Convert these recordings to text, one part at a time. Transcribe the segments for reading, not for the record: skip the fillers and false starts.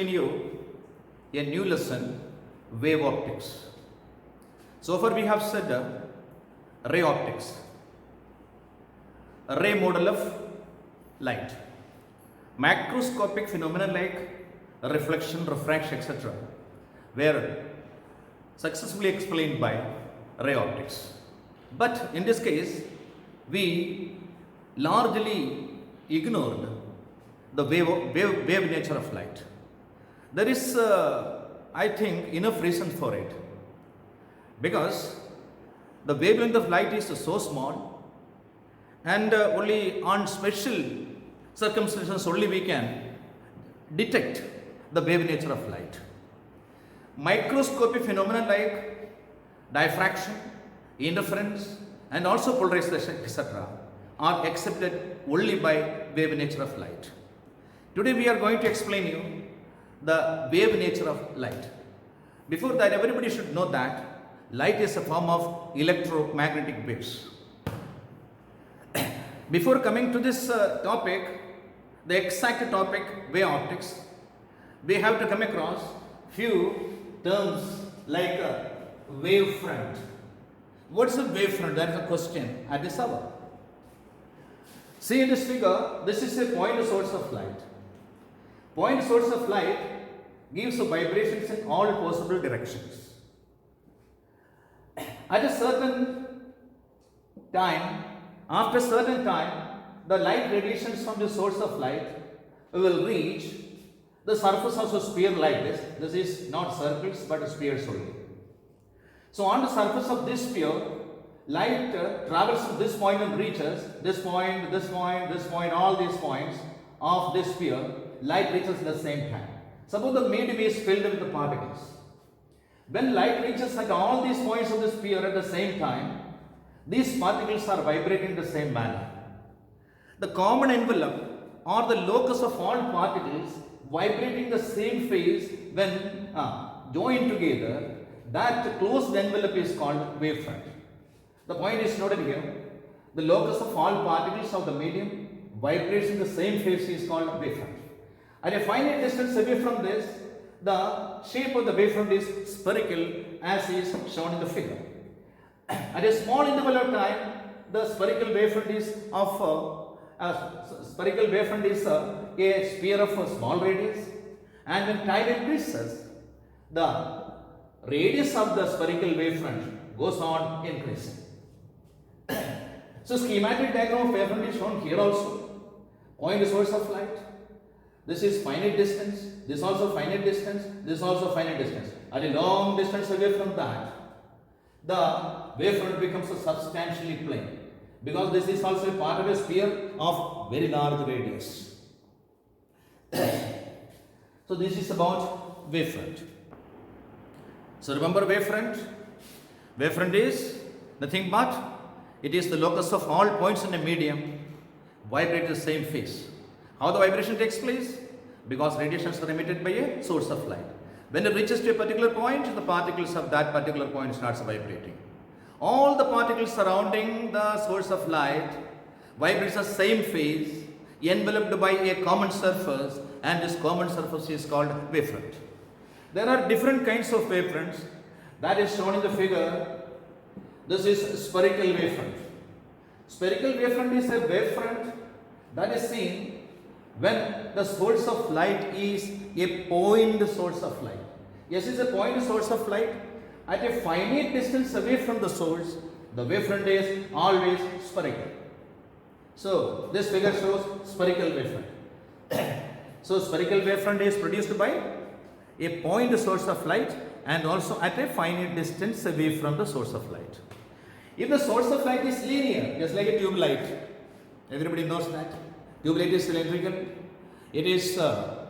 explain you a new lesson, wave optics. So far we have said ray optics, a ray model of light, macroscopic phenomena like reflection, refraction, etc. were successfully explained by ray optics. But in this case, we largely ignored the wave nature of light. There is, I think, enough reason for it. Because the wavelength of light is so small, and only on special circumstances only we can detect the wave nature of light. Microscopic phenomena like diffraction, interference, and also polarization, etc. are accepted only by wave nature of light. Today we are going to explain you the wave nature of light. Before that, everybody should know that light is a form of electromagnetic waves. Before coming to this topic, the exact topic, wave optics, we have to come across few terms like wavefront. What's a wavefront? That is a question at this hour. See in this figure, this is a point source of light. Point source of light gives vibrations in all possible directions. At a certain time, after a certain time, the light radiations from the source of light will reach the surface of a sphere like this. This is not circles but spheres only. So on the surface of this sphere, light travels to this point and reaches this point, this point, this point, all these points of this sphere. Light reaches at the same time. Suppose the medium is filled with the particles. When light reaches at all these points of the sphere at the same time, these particles are vibrating in the same manner. The common envelope or the locus of all particles vibrating the same phase when joined together, that closed envelope is called wavefront. The point is noted here. The locus of all particles of the medium vibrates in the same phase is called wavefront. At a finite distance away from this, the shape of the wavefront is spherical as is shown in the figure. At a small interval of time, the spherical wavefront is a sphere of a small radius, and when time increases, the radius of the spherical wavefront goes on increasing. So schematic diagram of wavefront is shown here also. Point source of light. This is finite distance, this also finite distance, this also finite distance. At a long distance away from that, the wavefront becomes substantially plane, because this is also a part of a sphere of very large radius. So this is about wavefront. So remember wavefront. Wavefront is nothing but it is the locus of all points in a medium vibrate the same phase. How the vibration takes place? Because radiations are emitted by a source of light. When it reaches to a particular point, the particles of that particular point starts vibrating. All the particles surrounding the source of light vibrates the same phase, enveloped by a common surface, and this common surface is called wavefront. There are different kinds of wavefronts that is shown in the figure. This is spherical wavefront. Spherical wavefront is a wavefront that is seen when the source of light is a point source of light. Yes, it is a point source of light. At a finite distance away from the source, the wavefront is always spherical. So this figure shows spherical wavefront. So spherical wavefront is produced by a point source of light and also at a finite distance away from the source of light. If the source of light is linear, just like a tube light, everybody knows that. Tube light is cylindrical. It is a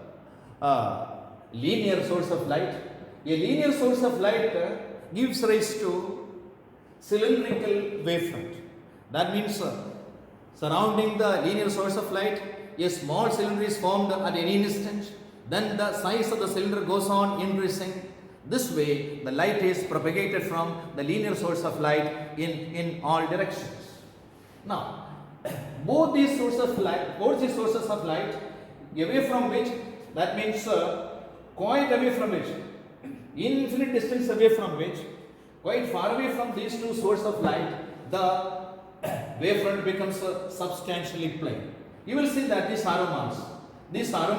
linear source of light. A linear source of light gives rise to cylindrical wavefront. That means surrounding the linear source of light, a small cylinder is formed at any instant. Then the size of the cylinder goes on increasing. This way, the light is propagated from the linear source of light in all directions. Now, both these sources of light, away from which, that means quite away from it, infinite distance away from which, quite far away from these two sources of light, the wavefront becomes substantially plain. You will see that these arrow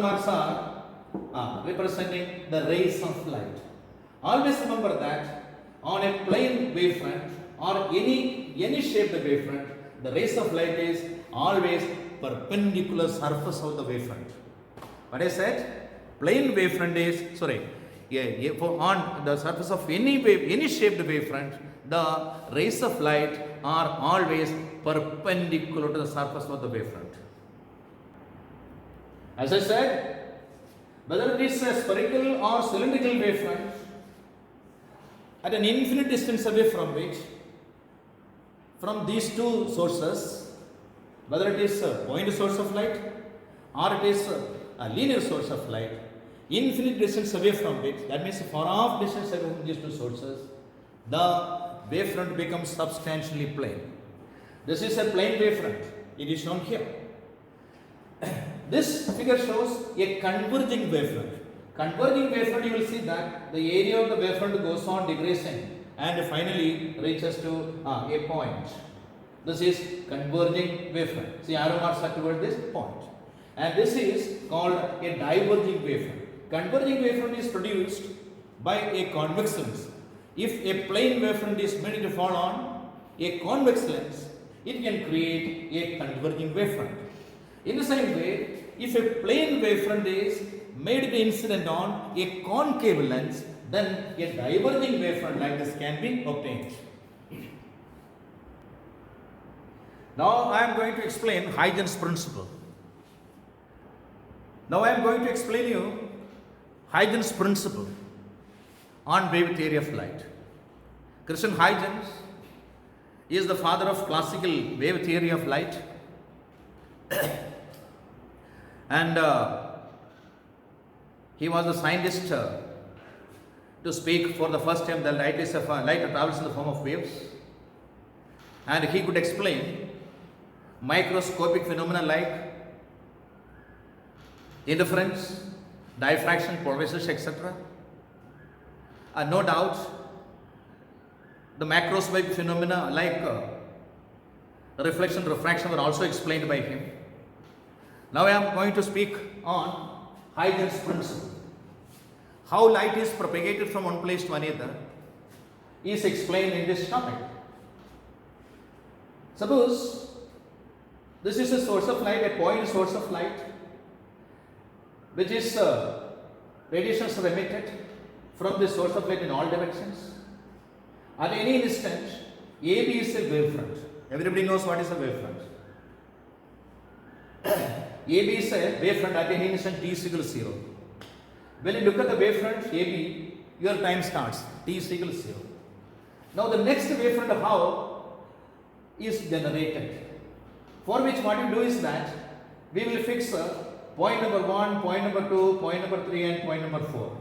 marks are representing the rays of light. Always remember that on a plane wavefront or any shaped wavefront, the rays of light is always perpendicular surface of the wavefront. What I said? Plane wavefront is, on the surface of any shaped wavefront, the rays of light are always perpendicular to the surface of the wavefront. As I said, whether it is a spherical or cylindrical wavefront, at an infinite distance away from which, from these two sources, whether it is a point source of light or it is a linear source of light, infinite distance away from which, that means far off distance away from these two sources, the wavefront becomes substantially plane. This is a plane wavefront. It is shown here. This figure shows a converging wavefront. Converging wavefront, you will see that the area of the wavefront goes on decreasing and finally reaches to a point. This is converging wavefront. See, arrow marks are towards this point. And this is called a diverging wavefront. Converging wavefront is produced by a convex lens. If a plane wavefront is made to fall on a convex lens, it can create a converging wavefront. In the same way, if a plane wavefront is made to incident on a concave lens, then a diverging wavefront like this can be obtained. Now I am going to explain Huygens principle. Now I am going to explain you Huygens principle on wave theory of light. Christian Huygens is the father of classical wave theory of light. And he was the scientist to speak for the first time that light travels in the form of waves. And he could explain microscopic phenomena like interference, diffraction, polarization, etc. No doubt, the macroscopic phenomena like reflection, refraction were also explained by him. Now I am going to speak on Huygens principle. How light is propagated from one place to another is explained in this topic. Suppose this is a source of light, a point source of light, which is radiations are emitted from this source of light in all directions. At any instant, AB is a wavefront. Everybody knows what is a wavefront. AB is a wavefront at any instant t is equal to 0. When you look at the wavefront AB, your time starts, t is equal to 0. Now the next wavefront how is generated. For which what you do is that we will fix point number 1, point number 2, point number 3 and point number 4.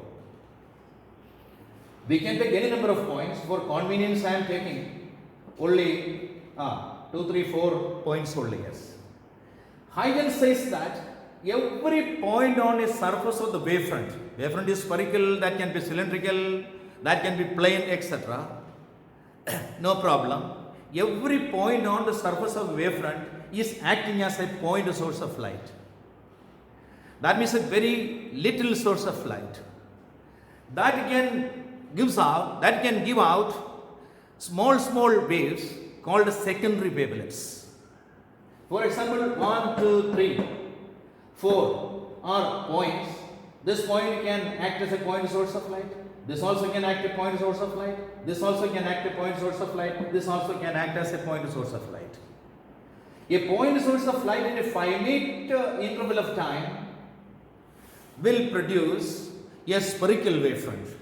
We can take any number of points. For convenience I am taking only 2, 3, 4 points only. Yes. Huygens says that every point on a surface of the wavefront is spherical, that can be cylindrical, that can be plane, etc. No problem. Every point on the surface of wavefront is acting as a point source of light. That means a very little source of light. That can give out small waves called secondary wavelets. For example, 1, 2, 3, 4 are points. This point can act as a point source of light. This also can act a point source of light. This also can act a point source of light. This also can act as a point source of light. A point source of light in a finite interval of time will produce a spherical wavefront.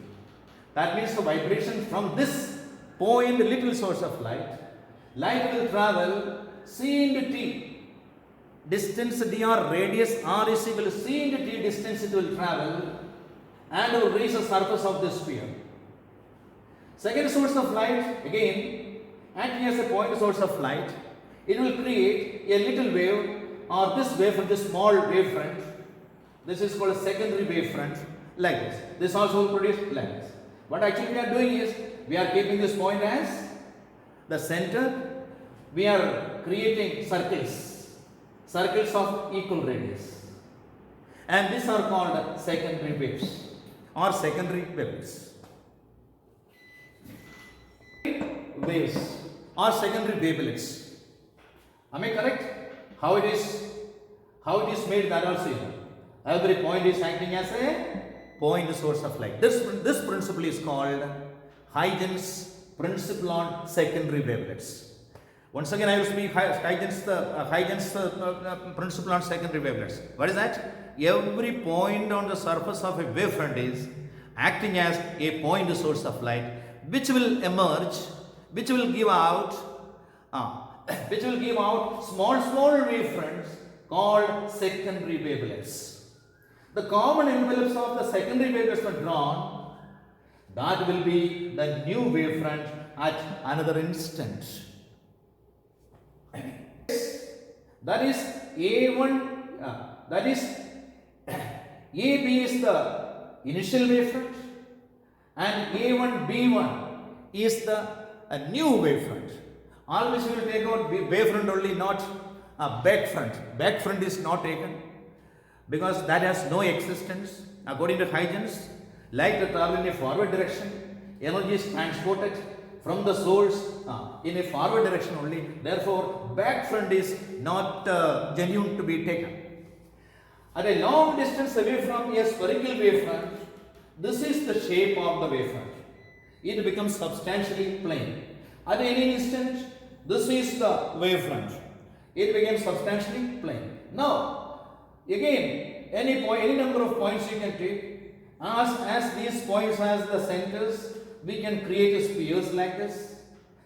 That means the vibration from this point, little source of light will travel c into t. Distance d or radius r is equal to c into t distance it will travel and will reach the surface of the sphere. Second source of light, again acting as a point source of light, it will create a little wave or this wavefront, this small wavefront. This is called a secondary wavefront. like this. This also will produce like this. What actually we are doing is, we are keeping this point as the center. We are creating circles of equal radius, and these are called secondary waves or secondary waves. Waves or secondary wavelets. Am I correct? How it is made, that also you know. Every point is acting as a point source of light. This principle is called Huygens principle on secondary wavelets. Once again, I will speak Huygens principle on secondary wavelets. What is that? Every point on the surface of a wavefront is acting as a point source of light, which will emerge, which will give out small wavefronts called secondary wavelets. The common envelopes of the secondary wavelets were drawn. That will be the new wavefront at another instant. That is A1. That is AB is the initial wavefront, and A1 B1 is the new wavefront. Always we will take out wavefront only, not back front. Back front is not taken because that has no existence. According to Huygens, light travels in a forward direction. Energy is transported from the source in a forward direction only. Therefore, back front is not genuine to be taken. At a long distance away from a spherical wavefront, this is the shape of the wavefront. It becomes substantially plane. At any instant, this is the wavefront. It becomes substantially plane. Now, again, any number of points you can take. As these points has the centers, we can create spheres like this.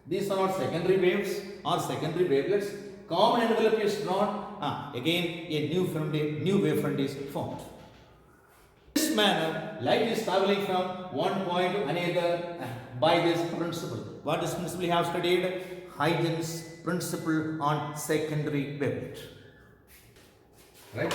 These are all secondary waves or secondary wavelets. Common envelope is drawn. Again, a new wavefront is formed. In this manner, light is traveling from one point to another by this principle. What this principle we have studied? Huygens principle on secondary wavelet. Right?